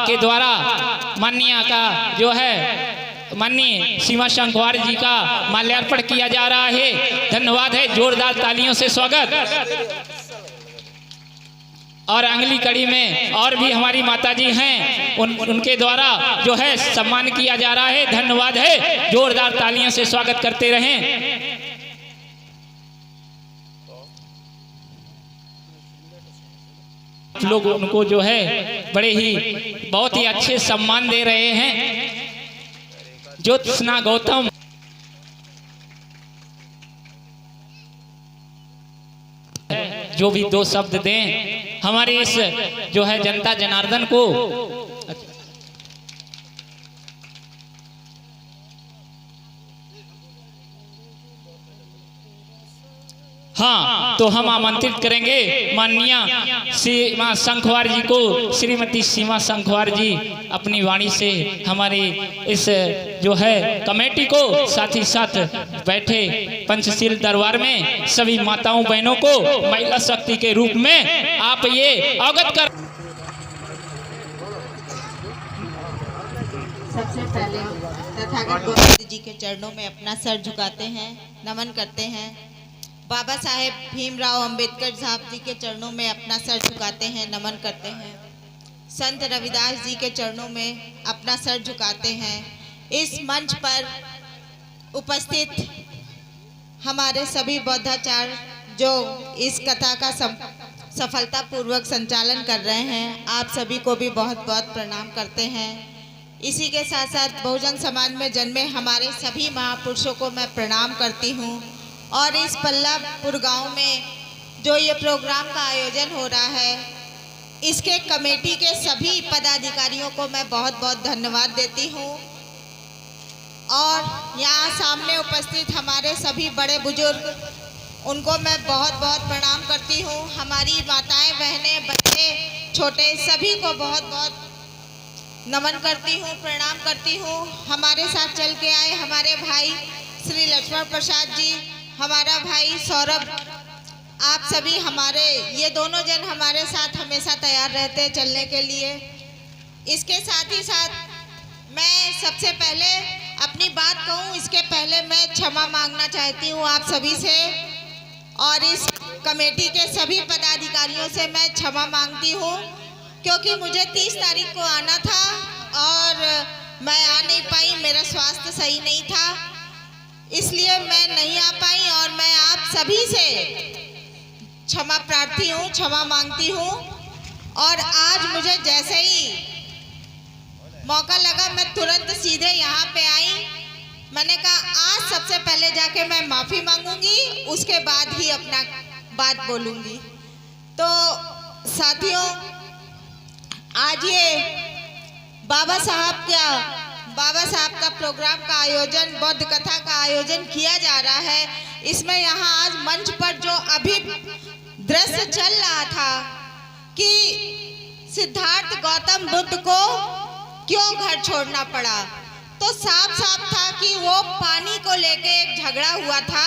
के द्वारा माननीय का जो है माननीय सीमा संखवार जी का माल्यार्पण किया जा रहा है। धन्यवाद है, जोरदार तालियों से स्वागत। और अगली कड़ी में और भी हमारी माताजी हैं, उनके द्वारा जो है सम्मान किया जा रहा है। धन्यवाद है, जोरदार तालियों से स्वागत करते रहें। लोग उनको जो है बड़े ही बहुत ही अच्छे सम्मान दे रहे हैं। ज्योत्सना गौतम जो भी दो शब्द दें हमारे इस जो है जनता जनार्दन को। हाँ, तो हम आमंत्रित करेंगे माननीय सीमा संखवार जी को। श्रीमती सीमा संखवार जी अपनी वाणी से हमारी इस जो है कमेटी को, साथ ही साथ बैठे पंचशील दरबार में सभी माताओं बहनों को महिला शक्ति के रूप में आप ये अवगत कर। सबसे पहले तथागत गोविंद जी के चरणों में अपना सर झुकाते हैं, नमन करते हैं। बाबा साहेब भीमराव अंबेडकर साहब जी के चरणों में अपना सर झुकाते हैं, नमन करते हैं। संत रविदास जी के चरणों में अपना सर झुकाते हैं। इस मंच पर उपस्थित हमारे सभी बौद्धाचार्य जो इस कथा का सफलतापूर्वक संचालन कर रहे हैं, आप सभी को भी बहुत बहुत प्रणाम करते हैं। इसी के साथ साथ बहुजन समाज में जन्मे हमारे सभी महापुरुषों को मैं प्रणाम करती हूँ। और इस पल्लापुर गांव में जो ये प्रोग्राम का आयोजन हो रहा है, इसके कमेटी के सभी पदाधिकारियों को मैं बहुत बहुत धन्यवाद देती हूँ। और यहाँ सामने उपस्थित हमारे सभी बड़े बुजुर्ग, उनको मैं बहुत बहुत प्रणाम करती हूँ। हमारी माताएं, बहनें, बच्चे, छोटे सभी को बहुत बहुत नमन करती हूँ, प्रणाम करती हूँ। हमारे साथ चल के आए हमारे भाई श्री लक्ष्मण प्रसाद जी, हमारा भाई सौरभ, आप सभी हमारे ये दोनों जन हमारे साथ हमेशा तैयार रहते हैं चलने के लिए। इसके साथ ही साथ मैं सबसे पहले अपनी बात कहूँ, इसके पहले मैं क्षमा मांगना चाहती हूँ आप सभी से, और इस कमेटी के सभी पदाधिकारियों से मैं क्षमा मांगती हूँ, क्योंकि मुझे 30 तारीख को आना था और मैं आ नहीं पाई, मेरा स्वास्थ्य सही नहीं था, इसलिए मैं नहीं आ पाई। और मैं आप सभी से क्षमा प्रार्थी हूँ, क्षमा मांगती हूँ। और आज मुझे जैसे ही मौका लगा मैं तुरंत सीधे यहाँ पे आई। मैंने कहा आज सबसे पहले जाके मैं माफ़ी मांगूंगी, उसके बाद ही अपना बात बोलूँगी। तो साथियों, आज ये बाबा साहब का प्रोग्राम का आयोजन, बौद्ध कथा का आयोजन किया जा रहा है। इसमें यहाँ आज मंच पर जो अभी दृश्य चल रहा था कि सिद्धार्थ गौतम बुद्ध को क्यों घर छोड़ना पड़ा, तो साफ साफ था कि वो पानी को लेके एक झगड़ा हुआ था।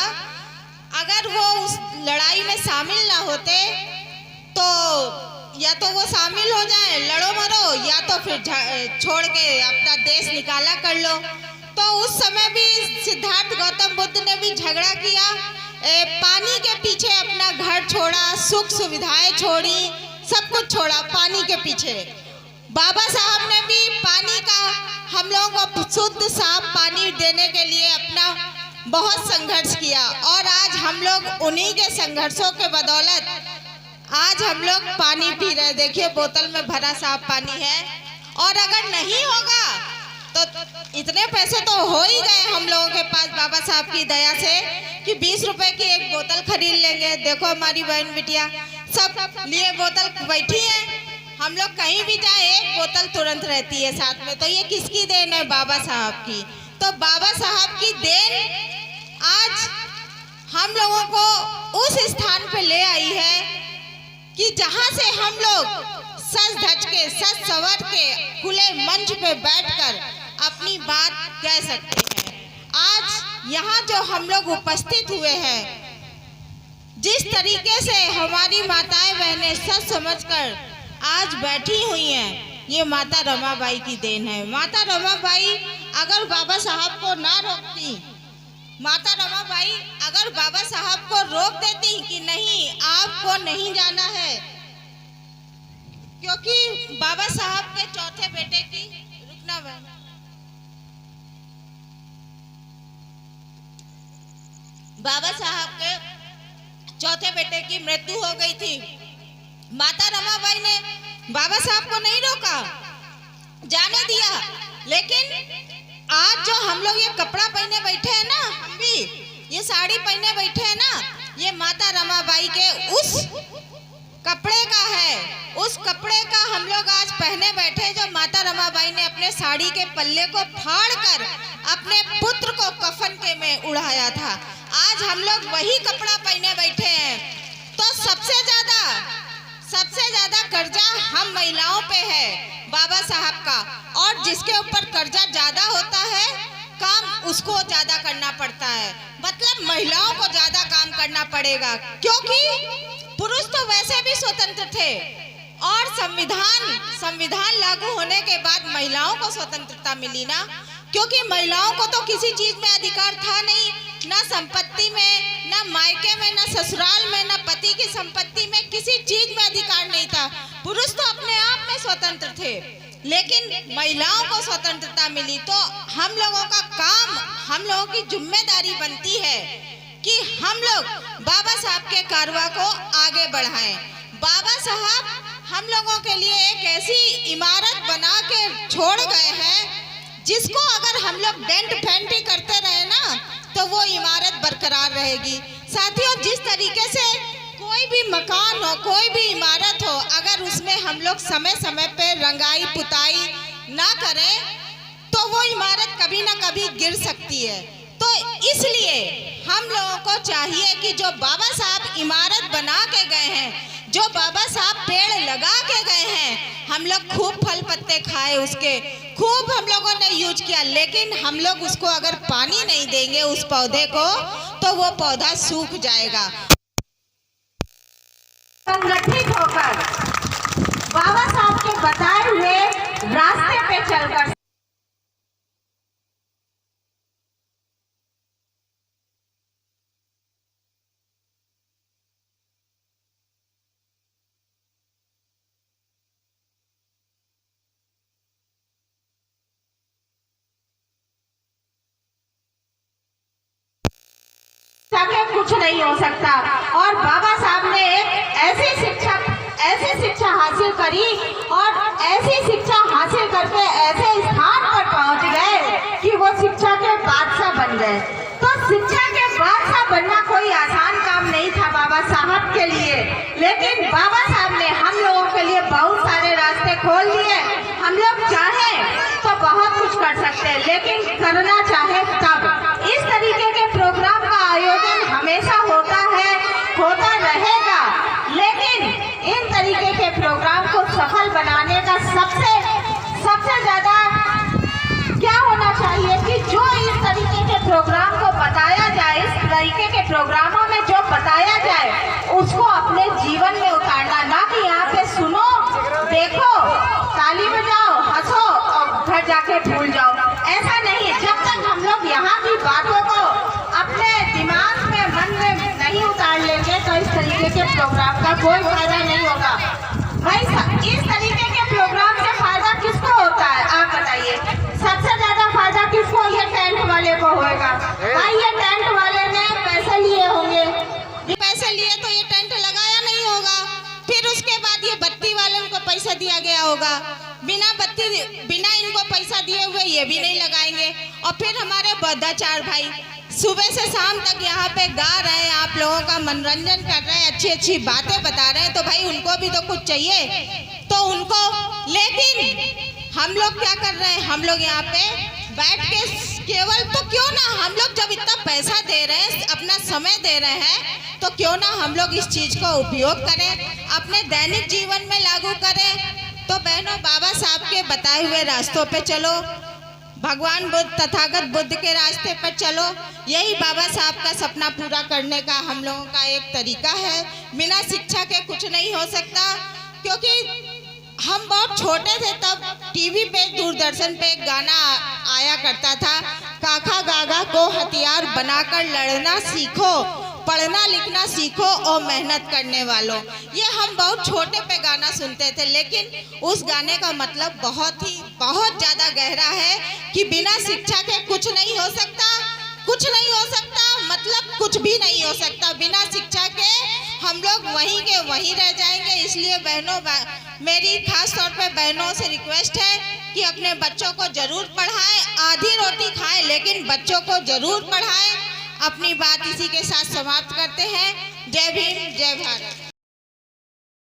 अगर वो उस लड़ाई में शामिल ना होते तो या तो वो शामिल हो जाए, लड़ो मरो, या तो फिर छोड़ के अपना देश निकाला कर लो। तो उस समय भी सिद्धार्थ गौतम बुद्ध ने भी झगड़ा किया, पानी के पीछे अपना घर छोड़ा, सुख सुविधाएं छोड़ी, सब कुछ छोड़ा पानी के पीछे। बाबा साहब ने भी पानी का, हम लोगों को शुद्ध साफ पानी देने के लिए अपना बहुत संघर्ष किया। और आज हम लोग उन्हीं के संघर्षों के बदौलत आज हम लोग पानी पी रहे। देखिए बोतल में भरा साफ पानी है। और अगर नहीं होगा तो इतने पैसे तो हो ही गए हम लोगों के पास बाबा साहब की दया से कि 20 रुपए की एक बोतल खरीद लेंगे। देखो हमारी बहन बिटिया सब लिए बोतल बैठी है, हम लोग कहीं भी जाए एक बोतल तुरंत रहती है साथ में। तो ये किसकी देन है? बाबा साहब की। तो बाबा साहब की देन आज हम लोगों को उस स्थान पे ले आई है कि जहां से हम लोग सज धज के, सज सवर के खुले मंच पे बैठकर अपनी बात कह सकते हैं। आज यहाँ जो हम लोग उपस्थित हुए हैं, जिस तरीके से हमारी माताएं बहनें सच समझकर आज बैठी हुई हैं, ये माता रमाबाई की देन है। माता रमाबाई अगर बाबा साहब को ना रोकती, माता रमाबाई अगर बाबा साहब को रोक देती कि नहीं आपको नहीं जाना है, क्योंकि बाबा साहब के चौथे बेटे की रुकना बहन, बाबा साहब के चौथे बेटे की मृत्यु हो गई थी। माता रमाबाई ने बाबा साहब को नहीं रोका, जाने दिया। लेकिन आज जो हम लोग ये कपड़ा पहने बैठे हैं ना, हम भी ये साड़ी पहने बैठे हैं ना, ये माता रमाबाई के उस कपड़े का है। उस कपड़े का हम लोग आज पहने बैठे, जो माता रमाबाई ने अपने साड़ी के पल्ले को फाड़ कर अपने पुत्र को कफन के में उड़ाया था। आज हम लोग वही कपड़ा पहने बैठे हैं। तो सबसे ज्यादा कर्जा हम महिलाओं पे है बाबा साहब का, और जिसके ऊपर कर्जा ज्यादा होता है काम उसको ज्यादा करना पड़ता है। मतलब महिलाओं को ज्यादा काम करना पड़ेगा, क्योंकि पुरुष तो वैसे भी स्वतंत्र थे, और संविधान लागू होने के बाद महिलाओं को स्वतंत्रता मिली ना, क्योंकि महिलाओं को तो किसी चीज में अधिकार था नहीं, ना संपत्ति में, ना मायके में, ना ससुराल में, ना पति की संपत्ति में, किसी चीज में अधिकार नहीं था। पुरुष तो अपने आप में स्वतंत्र थे, लेकिन महिलाओं को स्वतंत्रता मिली। तो हम लोगों का काम, हम लोगों की जिम्मेदारी बनती है कि हम लोग बाबा साहब के कारवा को आगे बढ़ाएं। बाबा साहब हम लोगों के लिए एक ऐसी इमारत बना के छोड़ गए हैं, जिसको अगर हम लोग डेंट फेंटी करते रहे ना, तो वो इमारत बरकरार रहेगी। साथियों, जिस तरीके से कोई भी मकान हो, कोई भी इमारत हो, अगर उसमें हम लोग समय समय पे रंगाई पुताई ना करें, तो वो इमारत कभी ना कभी गिर सकती है। तो इसलिए हम लोगों को चाहिए कि जो बाबा साहब इमारत बना के गए हैं, जो बाबा साहब पेड़ लगा के गए हैं, हम लोग खूब फल पत्ते खाए, उसके खूब हम लोगों ने यूज किया, लेकिन हम लोग उसको अगर पानी नहीं देंगे उस पौधे को, तो वो पौधा सूख जाएगा। संगठित होकर बाबा साहब के बताए हुए रास्ते पे चलकर कुछ नहीं हो सकता। और बाबा साहब ने एक ऐसी शिक्षा हासिल करी, और ऐसी शिक्षा हासिल करके ऐसे स्थान पर पहुंच गए कि वो शिक्षा के बादशाह बन गए। तो शिक्षा के बादशाह बनना कोई आसान काम नहीं था बाबा साहब के लिए, लेकिन बाबा साहब ने हम लोगों के लिए बहुत सारे रास्ते खोल दिए। हम लोग चाहें तो बहुत कुछ कर सकते हैं, लेकिन करना चाहे तब। इस तरीके के प्रोग्राम का आयोजन हमेशा होता है, होता रहेगा, लेकिन इन तरीके के प्रोग्राम को सफल बनाने का सबसे ज्यादा क्या होना चाहिए कि जो इस तरीके के प्रोग्राम को बताया जाए, इस तरीके के प्रोग्रामों में जो बताया जाए, उसको अपने जीवन में उतारना, ना कि यहाँ पे सुनो, देखो, ताली बजाओ, हंसो और घर जाके भूल जाओ। ऐसा नहीं। जब तक हम लोग यहाँ की बातों को अपने दिमाग में, मन में नहीं उतार लेंगे, तो इस तरीके के प्रोग्राम का कोई फायदा नहीं होगा। भाई, इस तरीके के प्रोग्राम से फायदा किसको होता है, आप बताइए? सबसे ज्यादा फायदा किसको? ये टेंट वाले को होगा। भाई, ये टेंट वाले ने पैसे लिए होंगे, पैसे लिए तो ये टेंट लगाया नहीं होगा। फिर उसके बाद ये बत्ती वाले को पैसा दिया गया होगा, बिना इनको पैसा दिए हुए ये भी नहीं लगाएंगे। और फिर हमारे बौद्धाचार भाई सुबह से शाम तक यहाँ पे गा रहे हैं, आप लोगों का मनोरंजन कर रहे हैं, अच्छी अच्छी बातें बता रहे हैं, तो भाई उनको भी तो कुछ चाहिए, तो उनको। लेकिन हम लोग क्या कर रहे हैं? हम लोग यहाँ पे बैठ के केवल, तो क्यों ना हम लोग जब इतना पैसा दे रहे हैं, अपना समय दे रहे हैं, तो क्यों ना हम लोग इस चीज को उपयोग करें, अपने दैनिक जीवन में लागू करें। तो बहनों, बाबा साहब के बताए हुए रास्तों पे चलो, भगवान बुद्ध, तथागत बुद्ध के रास्ते पर चलो। यही बाबा साहब का सपना पूरा करने का हम लोगों का एक तरीका है। बिना शिक्षा के कुछ नहीं हो सकता, क्योंकि हम बहुत छोटे थे तब टीवी पे दूरदर्शन पे एक गाना आया करता था, काका गागा को हथियार बनाकर लड़ना सीखो, पढ़ना लिखना सीखो और मेहनत करने वालों। ये हम बहुत छोटे पे गाना सुनते थे, लेकिन उस गाने का मतलब बहुत ज़्यादा गहरा है कि बिना शिक्षा के कुछ नहीं हो सकता, कुछ नहीं हो सकता, मतलब कुछ भी नहीं हो सकता। बिना शिक्षा के हम लोग वहीं के वहीं रह जाएंगे। इसलिए बहनों, मेरी खास तौर पे बहनों से रिक्वेस्ट है कि अपने बच्चों को जरूर पढ़ाएं, आधी रोटी खाएं लेकिन बच्चों को जरूर पढ़ाएं। अपनी बात इसी के साथ समाप्त करते हैं। जय भीम, जय भारत।